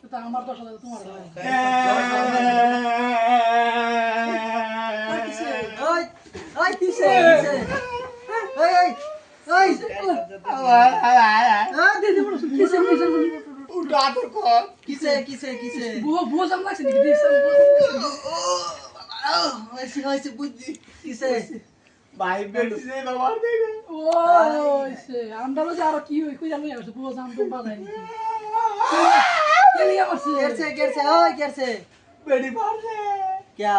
তো আমার 10,000 তোমার ওই ওই কিসে কিসে ওই ওই ওই দিদি বলো কিসে কিসে উঠা তোর কর কিসে কিসে কিসে বুয়া জাম লাগছে নাকি দিদি ওইসে ওইসে বুদ্ধি কিসে ভাই বেটিছে বাবা দেখে ওই সে আমরা যে আর কি হই কই জানো আছে বুয়া জাম তো বাজাই নি কেলি আমারছে কেরছে কেরছে ওই কেরছে বেটি মারছে क्या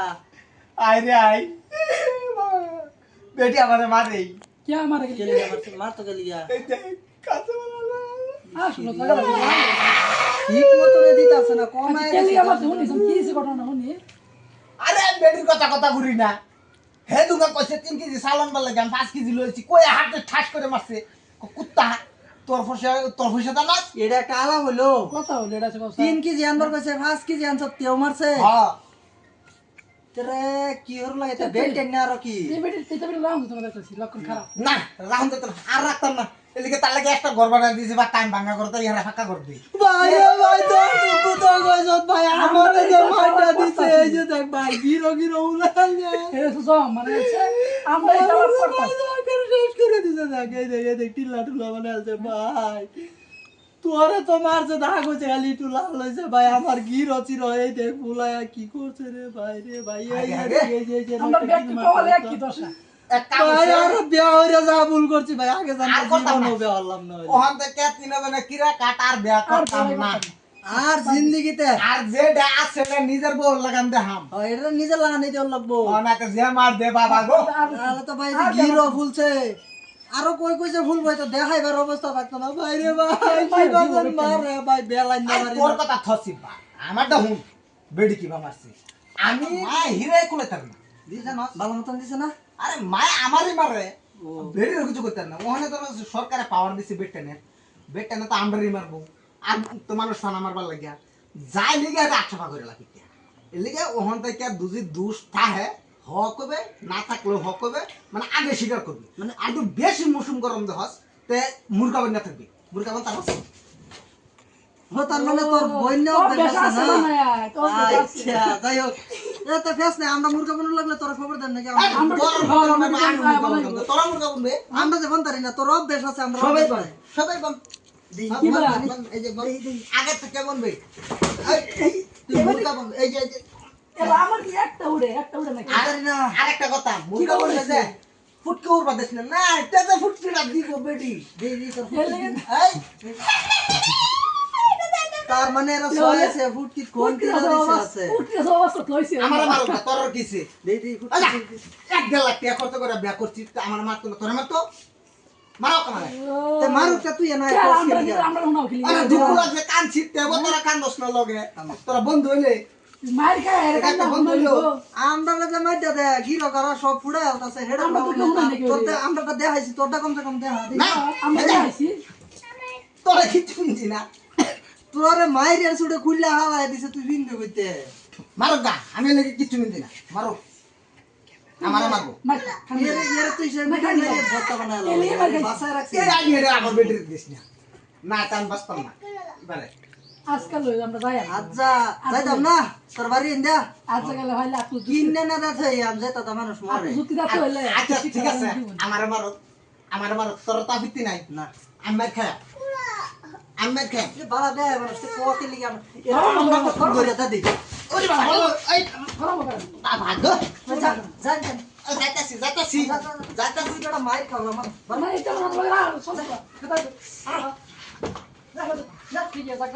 আই রে আই বেটি আমারে মারে क्या मारे के केली मार तो के लिया এই দেখ কাছে মারা আসলো জায়গা ঠিক মতো রে দিতাছে না কম আয় কেলি আমারছে হুনি সব কি সে ঘটনা হুনি আরে বেটির কথা কথা ঘুরি না হে দুগা কইছে 3 কেজি সালান বল লাগে 5 কেজি লইছি কই হাতে ঠাস করে মারছে কুত্তা তোর ফসে দানা এটা কালা হলো কথা হলো এটা কথা 3 কেজি আনবার কইছে 5 কেজি আনছ তেও মারছে হ্যাঁ তেরে কি হর লাগে এটা বেল টেন না আর কি এই বেটি তেতে বেটি লাম তোমাদের কাছে লক্ষণ খারাপ না রাহুল তো আর রাখতাম না এদিকে তার লাগে একটা ঘর বানাই দিয়েছে বা টাইম ভাঙা করতে ইহারা ফাঁকা করে দিই ভাই ভাই তো তো কইছত ভাই আমারে যে মারটা দিছে এই যে দেখ ভাই গিরো গিরো উলাঙ্গে এটা তো জম মানে আমরা এটা করতাম শেষ করে দিছে দেখ এই দেখ টিলা টুলা বানালছে ভাই তোরে তো মারছে দাগ হইছে খালি টুলা লইছে ভাই আমার গিরো চিরো এই দেখ ফুলায়া কি করছে রে ভাই এই যে আমরা ব্যক্তি পাওয়ালে কি দশা এক কাম ভাই হইছে, আর বিয়া হইরা যা ভুল করছি ভাই আগে জানলে আর করতাম জীবন না। হবে হলাম না ওখান থেকে তিন হবে না কিরা কাট আর বিয়া করতাম না আর জিন্দেগিতে আর যে আছে সেটা নিজের বউ লাগাম দে হাম এটা নিজে লাগানি দেওয়ার লাগবো ওনাকে যে মার দে বাবা গো তাহলে তো ভাই যে গিরো ফুলছে আরো কই কই যে ফুলবো তো দেখাইবার অবস্থা থাকতো না ভাই রে ভাই কি বাজার মারে ভাই বেলাইন না আর মারি তোর কথা থসি বা আমারটা হুন বেডি কি মারছে আমি মা হিরে কোলে তার না দিছে না ভালো মতন দিছে না আরে মা আমারই মারে বেডি কিছু করতে না ওখানে তো সরকারে পাওয়ার দিছে বেডটা না তো আমরাই মারবো আর তো মানুষ ফানা মারবার লাগিয়া যাই লিগে এটা আটশো করে লাগি এর লিগে ওখান থেকে দুজি দুষ থাহে হ কবে না থাকলেও হ কবে মানে আগে স্বীকার করবি মানে আর একটু বেশি মৌসুম গরম দেহস তে মুরগাবেন না থাকবি মুরগাবেন তার ও তার মানে তোর বইন্যাও তো বেশ আছে না না তো আচ্ছা যাই হোক এটা ফেস না আমরা মুরগা বানানো লাগলে তোর খবর দেন নাকি তোরা মুরগা বলবে আমরা যে বন্তারি না তোর অভ্যাস আছে আমরা সবাই অভ্যাস বল সবাই বল কি বল? এই যে বল আগে থেকে বলবে তুই মুরগা বল এই যে এলা আমার কি একটা উড়ে নাকি বন্তারি না আরেকটা কথা মুরগা বলবে যে ফুটকে উড়বা দিস না না এটা তো ফুটকিটা দিব বেটি দি তোর এই তার মানে এরা সয়েছে ফুটকি কোন কি আছে উঠে যাওয়া তো লইছে আমার মারো না তোর কিছে দি আচ্ছা ফুটকি 1.5 লাখ টাকা খরচ করে বিয়া করছিস আমার মারতো না তোর মারতো মারো কামারে তে মারুক তুই না আমরা হুনাও খেলি আরে দুঃখ লাগছে কান ছিটতে তোরা কান দছ না লগে তোরা বন্ধু হইলে মার খায় এর কাছে বন্ধ হইলো আমরা যে মাইটা দে গিরো করা সব ফুড়ে আছে হেডা আমরা তো কেউ নাই নাকি তোর আমরা তো দেখাইছি তোরটা কমসে কম দেখা না আমরা আইছি তোরা কিচ্ছু শুনছি না তোরে মাইরের সুড়ে খুললা হাওয়ায় দিছে তুই বিন্দু কইতে মারো গা আমি লেগে কিচ্ছু শুনছি না মারো আমারে মারবো মার এর তুই সে মিঠা নিয়ে ভর্তা বানালো বাসায় রাখছিস এর আগে এর আমার বেটির দিস না না টান বাসতাম না এবারে আজকাল লই আমরা যাই আচ্ছা যাইতাম না তোর বাড়ি ইন্দা আজকাল হইলে আপু কিনে না দাথে আম যাইতা তো মানুষ মরে জুতি দাতে হইলে আচ্ছা ঠিক আছে আমারে মারো তোর তো আপত্তি নাই না আমি খায় আমি খায় যে বালা দেয় মানুষ তো কোকে লিগে আমরা তো ফোন করে দাদি ওরে বাবা এই খারাপ করে তা ভাগ যান যাইতাছি যাইতা তুই তোরা মাইর খাও আমার মানে এটা না লাগা সব কথা না ঠিক আছে যাক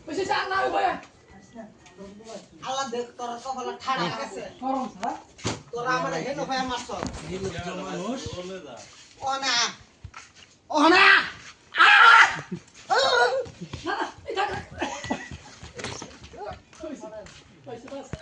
ওই যে না ভাই আল্লাহ দেখ তোর কপালে ঠাড়া গেছে গরম ছাড়া তোরা আমারে হেনো ভাই মারছ মানুষ ওনা ওনা